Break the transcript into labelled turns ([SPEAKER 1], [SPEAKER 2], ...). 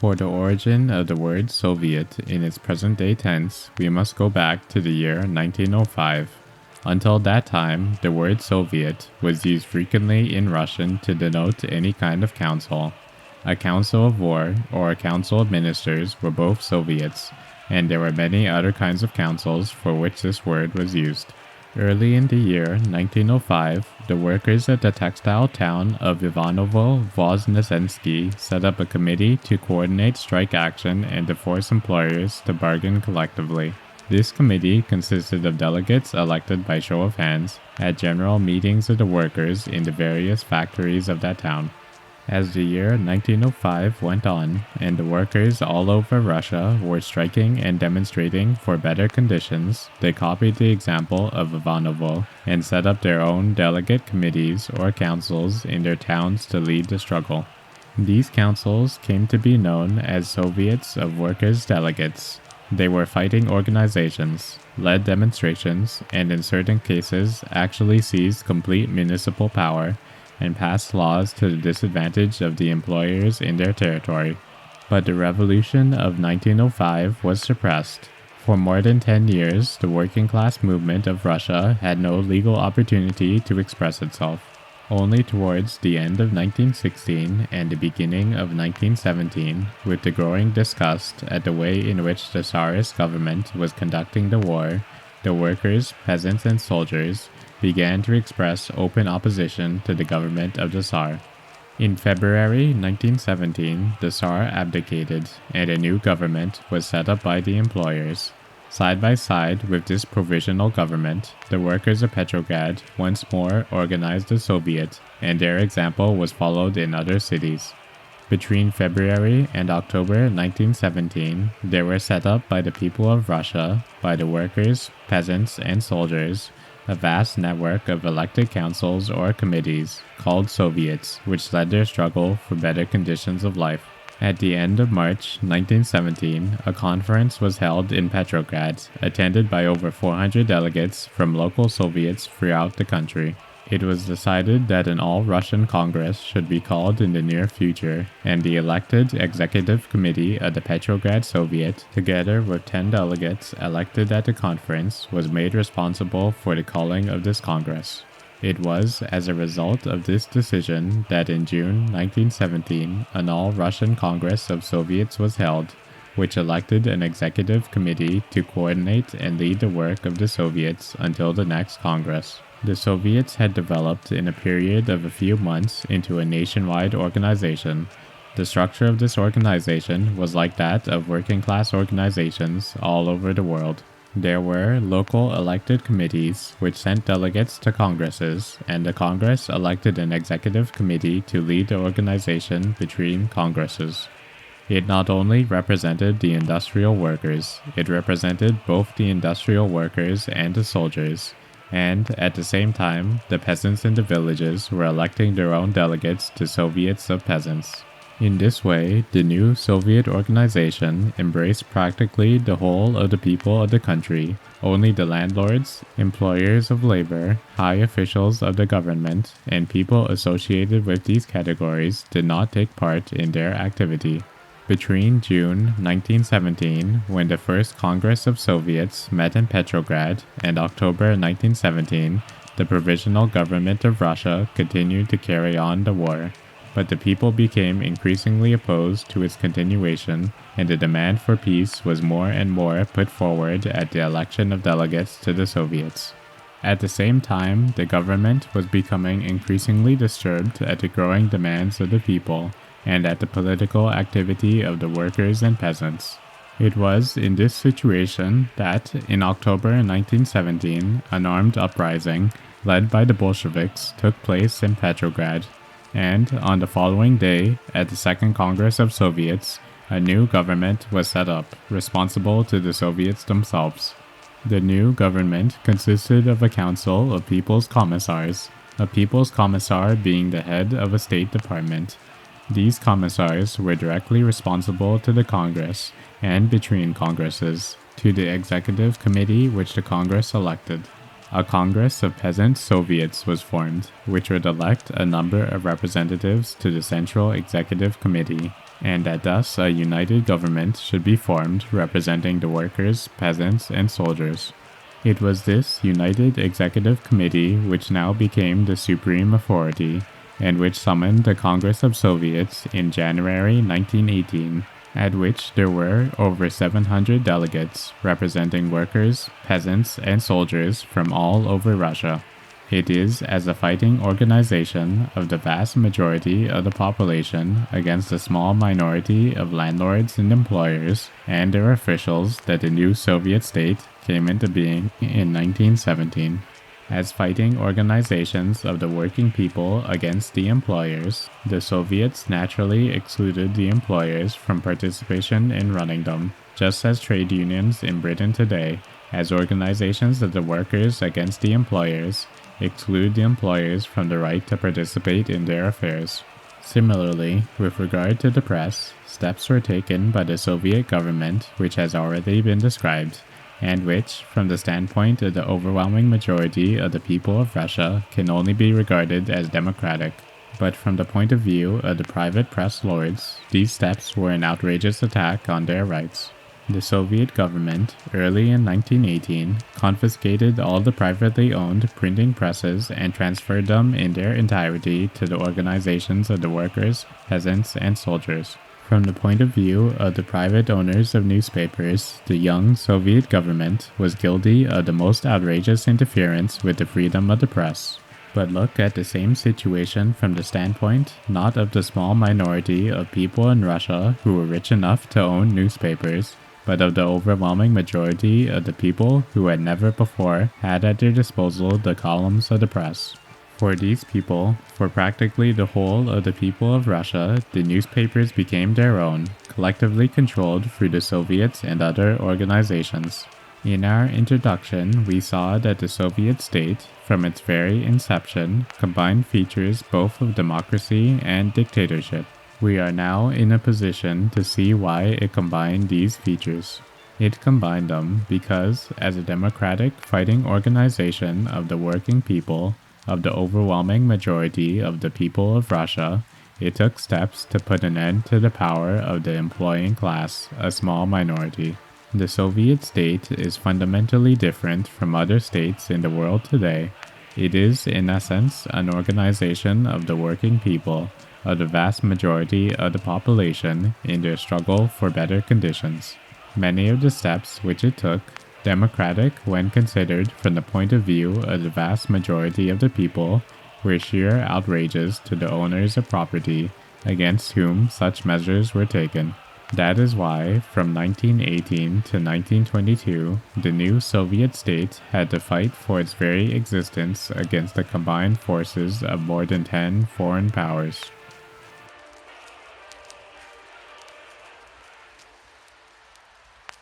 [SPEAKER 1] For the origin of the word Soviet in its present-day tense, we must go back to the year 1905. Until that time, the word Soviet was used frequently in Russian to denote any kind of council. A council of war or a council of ministers were both Soviets, and there were many other kinds of councils for which this word was used. Early in the year 1905, the workers at the textile town of Ivanovo-Voznesensky set up a committee to coordinate strike action and to force employers to bargain collectively. This committee consisted of delegates elected by show of hands at general meetings of the workers in the various factories of that town. As the year 1905 went on, and the workers all over Russia were striking and demonstrating for better conditions, they copied the example of Ivanovo and set up their own delegate committees or councils in their towns to lead the struggle. These councils came to be known as Soviets of Workers' Delegates. They were fighting organizations, led demonstrations, and in certain cases actually seized complete municipal power and passed laws to the disadvantage of the employers in their territory. But the revolution of 1905 was suppressed. For more than 10 years, the working class movement of Russia had no legal opportunity to express itself. Only towards the end of 1916 and the beginning of 1917, with the growing disgust at the way in which the Tsarist government was conducting the war, the workers, peasants, and soldiers began to express open opposition to the government of the Tsar. In February 1917, the Tsar abdicated, and a new government was set up by the employers. Side by side with this provisional government, the workers of Petrograd once more organized a Soviet, and their example was followed in other cities. Between February and October 1917, they were set up by the people of Russia, by the workers, peasants, and soldiers, a vast network of elected councils or committees, called Soviets, which led their struggle for better conditions of life. At the end of March 1917, a conference was held in Petrograd, attended by over 400 delegates from local Soviets throughout the country. It was decided that an all-Russian Congress should be called in the near future, and the elected Executive Committee of the Petrograd Soviet, together with 10 delegates elected at the conference, was made responsible for the calling of this Congress. It was as a result of this decision that in June 1917, an all-Russian Congress of Soviets was held, which elected an executive committee to coordinate and lead the work of the Soviets until the next Congress. The Soviets had developed in a period of a few months into a nationwide organization. The structure of this organization was like that of working-class organizations all over the world. There were local elected committees which sent delegates to congresses, and the Congress elected an executive committee to lead the organization between congresses. It not only represented the industrial workers, it represented both the industrial workers and the soldiers. And, at the same time, the peasants in the villages were electing their own delegates to Soviets of Peasants. In this way, the new Soviet organization embraced practically the whole of the people of the country. Only the landlords, employers of labor, high officials of the government, and people associated with these categories did not take part in their activity. Between June 1917, when the first Congress of Soviets met in Petrograd, and October 1917, the Provisional Government of Russia continued to carry on the war, but the people became increasingly opposed to its continuation, and the demand for peace was more and more put forward at the election of delegates to the Soviets. At the same time, the government was becoming increasingly disturbed at the growing demands of the people, and at the political activity of the workers and peasants. It was in this situation that, in October 1917, an armed uprising, led by the Bolsheviks, took place in Petrograd, and on the following day, at the Second Congress of Soviets, a new government was set up, responsible to the Soviets themselves. The new government consisted of a council of People's Commissars, a People's Commissar being the head of a State Department. These commissars were directly responsible to the Congress, and between Congresses, to the Executive Committee which the Congress elected. A Congress of Peasant Soviets was formed, which would elect a number of representatives to the Central Executive Committee. and that thus a united government should be formed representing the workers, peasants, and soldiers. It was this united executive committee which now became the supreme authority, and which summoned the Congress of Soviets in January 1918, at which there were over 700 delegates representing workers, peasants, and soldiers from all over Russia. It is as a fighting organization of the vast majority of the population against a small minority of landlords and employers and their officials that the new Soviet state came into being in 1917. As fighting organizations of the working people against the employers, the Soviets naturally excluded the employers from participation in running them, just as trade unions in Britain today, as organizations of the workers against the employers, exclude the employers from the right to participate in their affairs. Similarly, with regard to the press, steps were taken by the Soviet government which has already been described, and which, from the standpoint of the overwhelming majority of the people of Russia, can only be regarded as democratic. But from the point of view of the private press lords, these steps were an outrageous attack on their rights. The Soviet government, early in 1918, confiscated all the privately owned printing presses and transferred them in their entirety to the organizations of the workers, peasants, and soldiers. From the point of view of the private owners of newspapers, the young Soviet government was guilty of the most outrageous interference with the freedom of the press. But look at the same situation from the standpoint not of the small minority of people in Russia who were rich enough to own newspapers, but of the overwhelming majority of the people who had never before had at their disposal the columns of the press. For these people, for practically the whole of the people of Russia, the newspapers became their own, collectively controlled through the Soviets and other organizations. In our introduction, we saw that the Soviet state, from its very inception, combined features both of democracy and dictatorship. We are now in a position to see why it combined these features. It combined them because, as a democratic fighting organization of the working people, of the overwhelming majority of the people of Russia, it took steps to put an end to the power of the employing class, a small minority. The Soviet state is fundamentally different from other states in the world today. It is, in essence, an organization of the working people, of the vast majority of the population in their struggle for better conditions. Many of the steps which it took, democratic when considered from the point of view of the vast majority of the people, were sheer outrages to the owners of property, against whom such measures were taken. That is why, from 1918 to 1922, the new Soviet state had to fight for its very existence against the combined forces of more than 10 foreign powers.